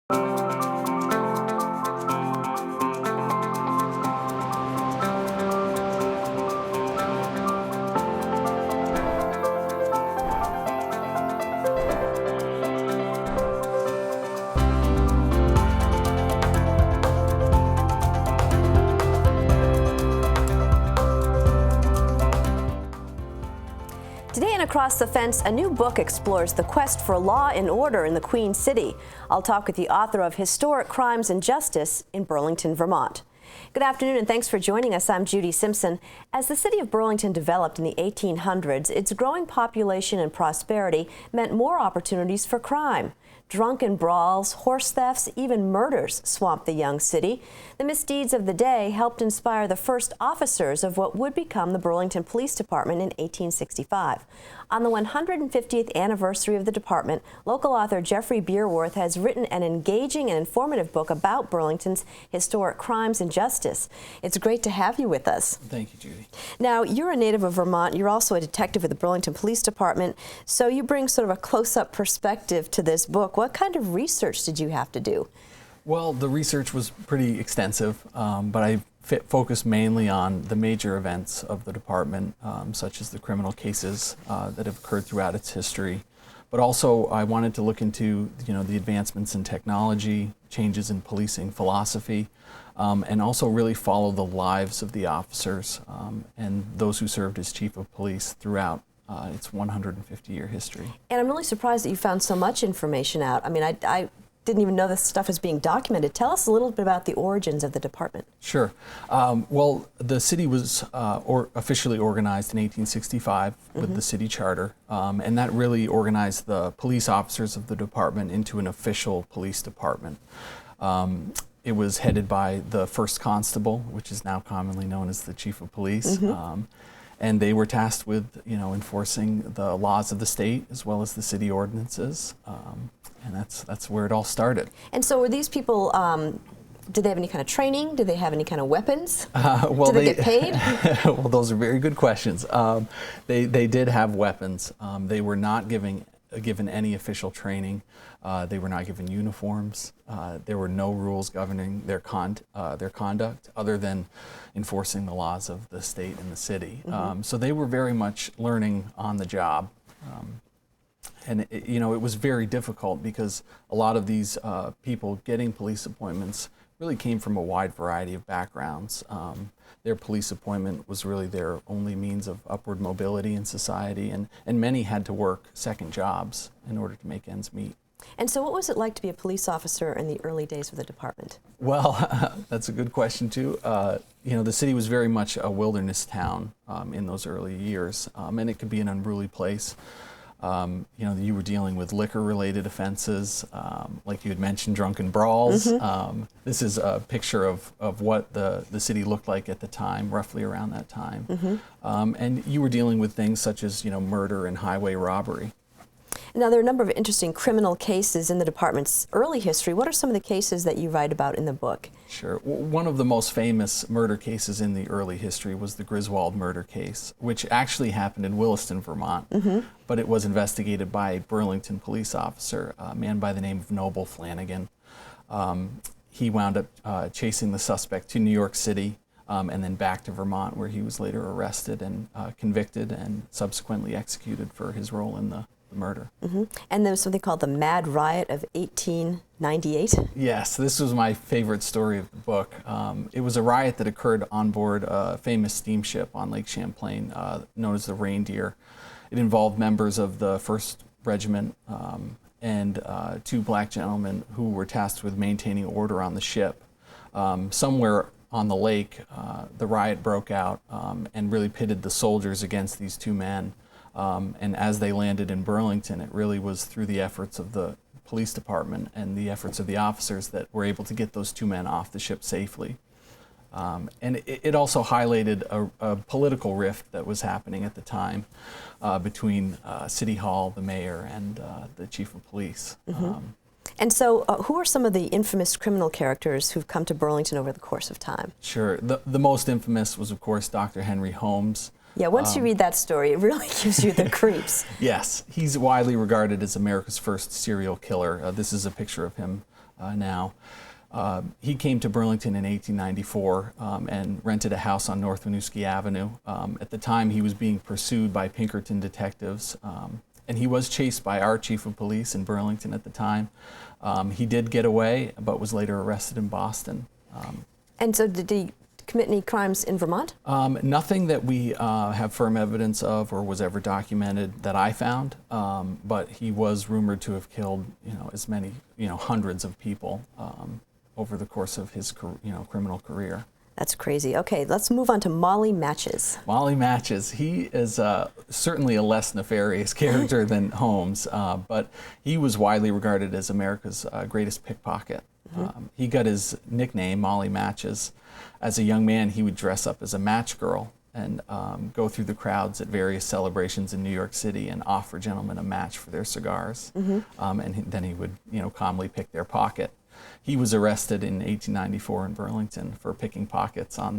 Today in Across the Fence, a new book explores the quest for law and order in the Queen City. I'll talk with the author of Historic Crimes and Justice in Burlington, Vermont. Good afternoon and thanks for joining us. I'm Judy Simpson. As the city of Burlington developed in the 1800s, its growing population and prosperity meant more opportunities for crime. Drunken brawls, horse thefts, even murders swamped the young city. The misdeeds of the day helped inspire the first officers of what would become the Burlington Police Department in 1865. On the 150th anniversary of the department, local author Jeffrey Beerworth has written an engaging and informative book about Burlington's historic crimes and justice. It's great to have you with us. Thank you, Judy. Now, you're a native of Vermont. You're also a detective with the Burlington Police Department, so you bring sort of a close-up perspective to this book. What kind of research did you have to do? Well, the research was pretty extensive, but I focused mainly on the major events of the department, such as the criminal cases that have occurred throughout its history. But also, I wanted to look into, the advancements in technology, changes in policing philosophy, and also really follow the lives of the officers and those who served as chief of police throughout its 150-year history. And I'm really surprised that you found so much information out. I mean, I didn't even know this stuff was being documented. Tell us a little bit about the origins of the department. Sure. Well, the city was officially organized in 1865 with the city charter, and that really organized the police officers of the department into an official police department. It was headed by the first constable, which is now commonly known as the chief of police. And they were tasked with, enforcing the laws of the state as well as the city ordinances, and that's where it all started. And so, were these people? Did they have any kind of training? Did they have any kind of weapons? Well, did they get paid? Well, those are very good questions. They did have weapons. They were not given any official training. They were not given uniforms. There were no rules governing their conduct other than enforcing the laws of the state and the city. So they were very much learning on the job. And it was very difficult because a lot of these people getting police appointments really came from a wide variety of backgrounds. Their police appointment was really their only means of upward mobility in society, and many had to work second jobs in order to make ends meet. And so what was it like to be a police officer in the early days of the department? Well, that's a good question too. The city was very much a wilderness town in those early years, and it could be an unruly place. You were dealing with liquor-related offenses, like you had mentioned, drunken brawls. This is a picture of what the city looked like at the time, roughly around that time. And you were dealing with things such as, murder and highway robbery. Now, there are a number of interesting criminal cases in the department's early history. What are some of the cases that you write about in the book? Sure. One of the most famous murder cases in the early history was the Griswold murder case, which actually happened in Williston, Vermont, but it was investigated by a Burlington police officer, a man by the name of Noble Flanagan. He wound up chasing the suspect to New York City and then back to Vermont, where he was later arrested and convicted and subsequently executed for his role in the murder. And there was something called the Mad Riot of 1898? Yes, this was my favorite story of the book. It was a riot that occurred on board a famous steamship on Lake Champlain known as the Reindeer. It involved members of the 1st Regiment and 2 black gentlemen who were tasked with maintaining order on the ship. Somewhere on the lake, the riot broke out and really pitted the soldiers against these 2 men. And as they landed in Burlington, it really was through the efforts of the police department and the efforts of the officers that were able to get those 2 men off the ship safely. And it also highlighted a political rift that was happening at the time between City Hall, the mayor, and the chief of police. And so who are some of the infamous criminal characters who've come to Burlington over the course of time? Sure. The most infamous was, of course, Dr. Henry Holmes. Yeah, once you read that story, it really gives you the creeps. Yes, he's widely regarded as America's first serial killer. This is a picture of him now. He came to Burlington in 1894 and rented a house on North Winooski Avenue. At the time, he was being pursued by Pinkerton detectives, and he was chased by our chief of police in Burlington at the time. He did get away, but was later arrested in Boston. And so did he commit any crimes in Vermont? Nothing that we have firm evidence of or was ever documented that I found, but he was rumored to have killed, as many, hundreds of people over the course of his, criminal career. That's crazy. Okay, let's move on to Molly Matches. Molly Matches. He is certainly a less nefarious character than Holmes, but he was widely regarded as America's greatest pickpocket. He got his nickname, Molly Matches. As a young man, he would dress up as a match girl and go through the crowds at various celebrations in New York City and offer gentlemen a match for their cigars. Then he would, calmly pick their pocket. He was arrested in 1894 in Burlington for picking pockets on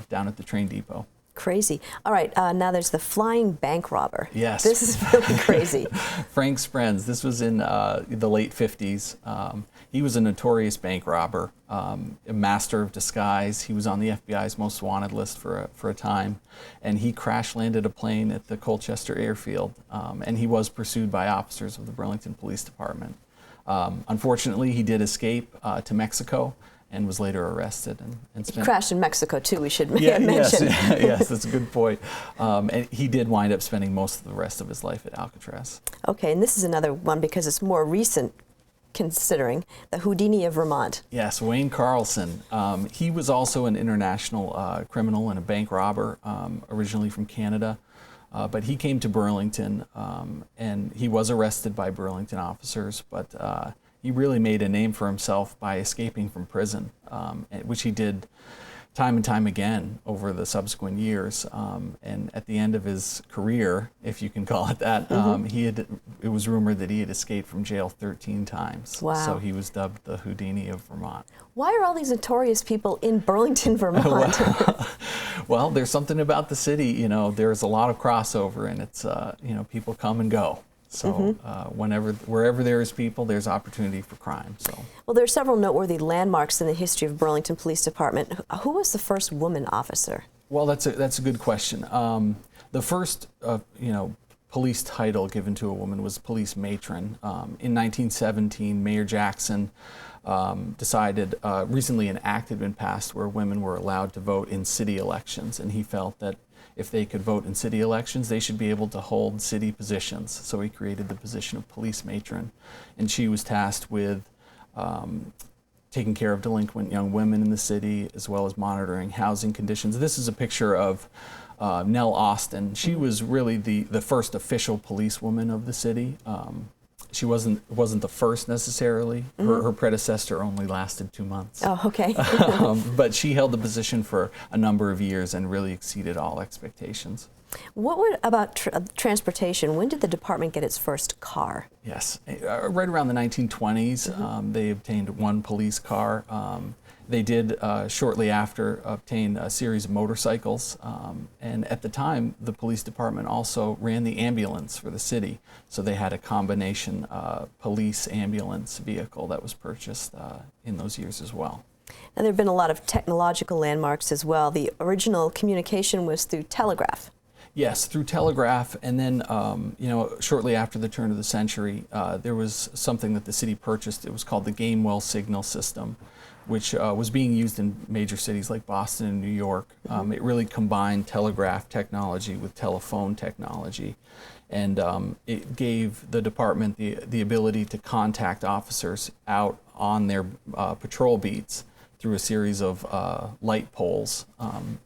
down at the train depot. Crazy. All right, now there's the flying bank robber. Yes. This is really crazy. Frank Sprenz. This was in the late 50s. He was a notorious bank robber, a master of disguise. He was on the FBI's most wanted list for a time, and he crash landed a plane at the Colchester airfield, and he was pursued by officers of the Burlington Police Department. Unfortunately, he did escape to Mexico and was later arrested. And He crashed in Mexico, too, we should mention. Yes, that's a good point. And he did wind up spending most of the rest of his life at Alcatraz. Okay, and this is another one because it's more recent, considering the Houdini of Vermont. Yes, Wayne Carlson. He was also an international criminal and a bank robber, originally from Canada. But he came to Burlington, and he was arrested by Burlington officers, but he really made a name for himself by escaping from prison, which he did time and time again over the subsequent years. And at the end of his career, if you can call it that, it was rumored that he had escaped from jail 13 times. Wow. So he was dubbed the Houdini of Vermont. Why are all these notorious people in Burlington, Vermont? Well, there's something about the city, there's a lot of crossover, and it's, people come and go. So wherever there is people, there's opportunity for crime. So. Well, there are several noteworthy landmarks in the history of Burlington Police Department. Who was the first woman officer? Well, that's a good question. The first, police title given to a woman was police matron. In 1917, Mayor Jackson decided, recently an act had been passed where women were allowed to vote in city elections, and he felt that if they could vote in city elections, they should be able to hold city positions. So he created the position of police matron, and she was tasked with taking care of delinquent young women in the city, as well as monitoring housing conditions. This is a picture of Nell Austin. She was really the first official policewoman of the city. She wasn't the first necessarily. Her predecessor only lasted 2 months. Oh, okay. But she held the position for a number of years and really exceeded all expectations. What about transportation? When did the department get its first car? Yes, right around the 1920s, they obtained one police car. They did, shortly after, obtain a series of motorcycles. And at the time, the police department also ran the ambulance for the city. So they had a combination police ambulance vehicle that was purchased in those years as well. And there have been a lot of technological landmarks as well. The original communication was through telegraph. Yes, through telegraph, and then shortly after the turn of the century, there was something that the city purchased. It was called the Gamewell Signal System, which was being used in major cities like Boston and New York. It really combined telegraph technology with telephone technology, and it gave the department the ability to contact officers out on their patrol beats through a series of light poles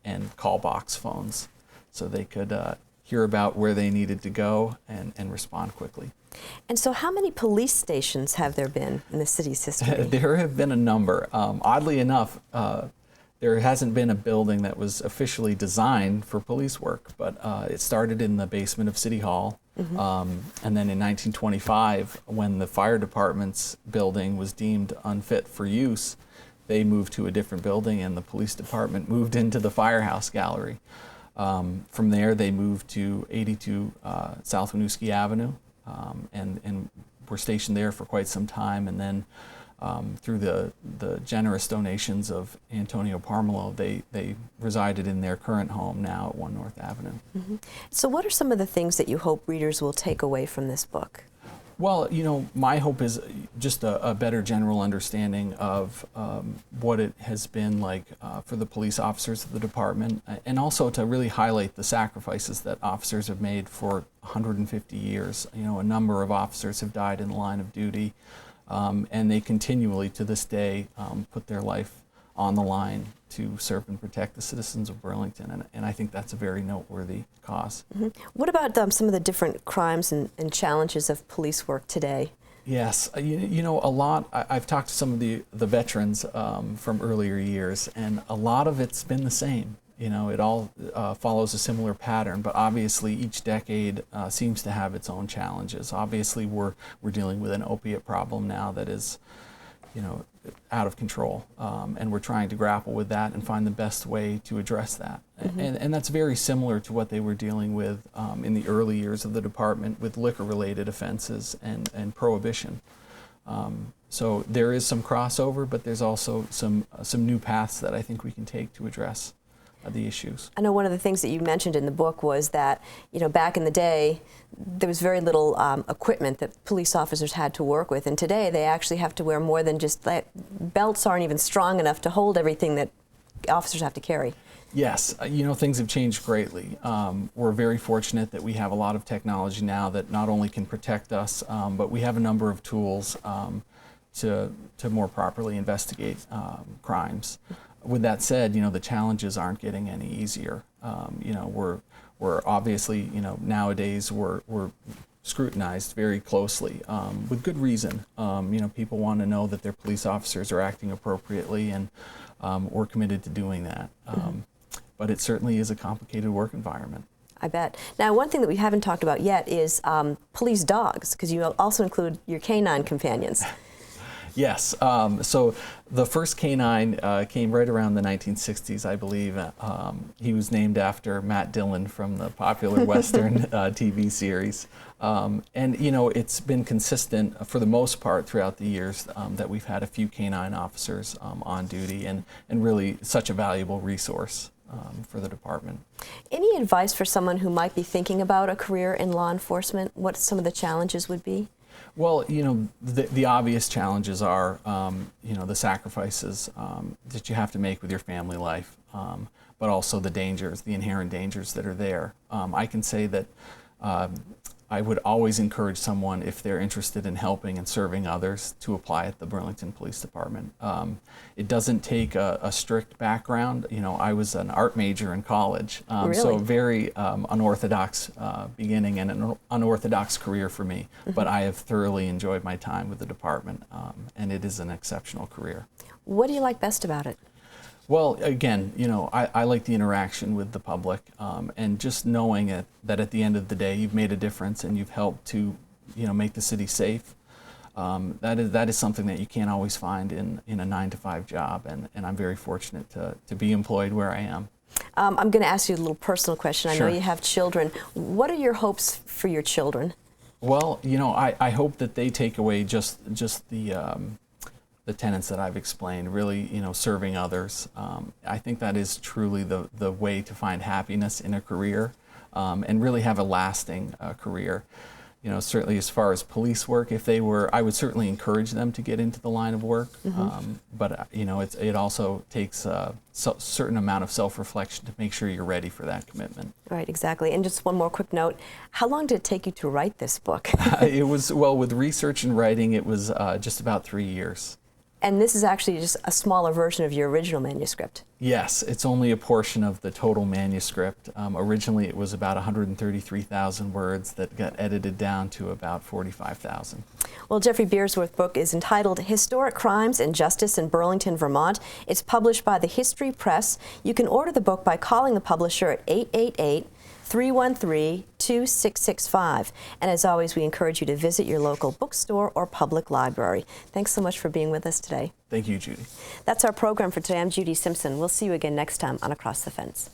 and call box phones, so they could hear about where they needed to go and respond quickly. And so how many police stations have there been in the city's history? There have been a number. Oddly enough, there hasn't been a building that was officially designed for police work, but it started in the basement of City Hall. And then in 1925, when the fire department's building was deemed unfit for use, they moved to a different building, and the police department moved into the firehouse gallery. From there, they moved to 82 South Winooski Avenue, and were stationed there for quite some time. And then through the generous donations of Antonio Parmelo, they resided in their current home now at 1 North Avenue. Mm-hmm. So what are some of the things that you hope readers will take away from this book? Well, you know, my hope is just a better general understanding of what it has been like for the police officers of the department, and also to really highlight the sacrifices that officers have made for 150 years. You know, a number of officers have died in the line of duty, and they continually, to this day, put their life on the line to serve and protect the citizens of Burlington, and I think that's a very noteworthy cause. Mm-hmm. What about some of the different crimes and challenges of police work today? Yes, you know, a lot. I've talked to some of the veterans from earlier years, and a lot of it's been the same. You know, it all follows a similar pattern, but obviously each decade seems to have its own challenges. Obviously, we're dealing with an opiate problem now that is, you know, out of control, and we're trying to grapple with that and find the best way to address that. Mm-hmm. And that's very similar to what they were dealing with in the early years of the department with liquor-related offenses and prohibition. So there is some crossover, but there's also some new paths that I think we can take to address the issues. I know one of the things that you mentioned in the book was that, you know, back in the day, there was very little equipment that police officers had to work with, and today they actually have to wear more than just that. Belts aren't even strong enough to hold everything that officers have to carry. Yes, you know, things have changed greatly. We're very fortunate that we have a lot of technology now that not only can protect us, but we have a number of tools to more properly investigate crimes. With that said, you know, the challenges aren't getting any easier. You know, we're obviously, you know, nowadays we're scrutinized very closely with good reason. You know, people want to know that their police officers are acting appropriately, and we're committed to doing that. But it certainly is a complicated work environment. I bet. Now, one thing that we haven't talked about yet is police dogs, because you also include your canine companions. Yes. So the first canine came right around the 1960s, I believe. He was named after Matt Dillon from the popular Western TV series. And, you know, it's been consistent for the most part throughout the years that we've had a few canine officers on duty, and really such a valuable resource for the department. Any advice for someone who might be thinking about a career in law enforcement? What some of the challenges would be? Well, you know, the obvious challenges are, you know, the sacrifices that you have to make with your family life, but also the dangers, the inherent dangers that are there. I can say that I would always encourage someone, if they're interested in helping and serving others, to apply at the Burlington Police Department. It doesn't take a strict background. You know, I was an art major in college, Really? so a very unorthodox beginning and an unorthodox career for me. Mm-hmm. But I have thoroughly enjoyed my time with the department, and it is an exceptional career. What do you like best about it? Well, again, you know, I like the interaction with the public, and just knowing that at the end of the day you've made a difference and you've helped to, you know, make the city safe. That is something that you can't always find in a 9-to-5 job, and I'm very fortunate to be employed where I am. I'm going to ask you a little personal question. I Sure. know you have children. What are your hopes for your children? Well, you know, I hope that they take away just the tenets that I've explained, really, you know, serving others. I think that is truly the way to find happiness in a career, and really have a lasting career. You know, certainly as far as police work, if they were, I would certainly encourage them to get into the line of work. Mm-hmm. But you know, it also takes a certain amount of self-reflection to make sure you're ready for that commitment. Right, exactly. And just one more quick note: how long did it take you to write this book? It was, well, with research and writing, it was just about 3 years. And this is actually just a smaller version of your original manuscript. Yes, it's only a portion of the total manuscript. Originally it was about 133,000 words that got edited down to about 45,000. Well, Jeffrey Beersworth's book is entitled Historic Crimes and Justice in Burlington, Vermont. It's published by the History Press. You can order the book by calling the publisher at 888-313-2665. And as always, we encourage you to visit your local bookstore or public library. Thanks so much for being with us today. Thank you, Judy. That's our program for today. I'm Judy Simpson. We'll see you again next time on Across the Fence.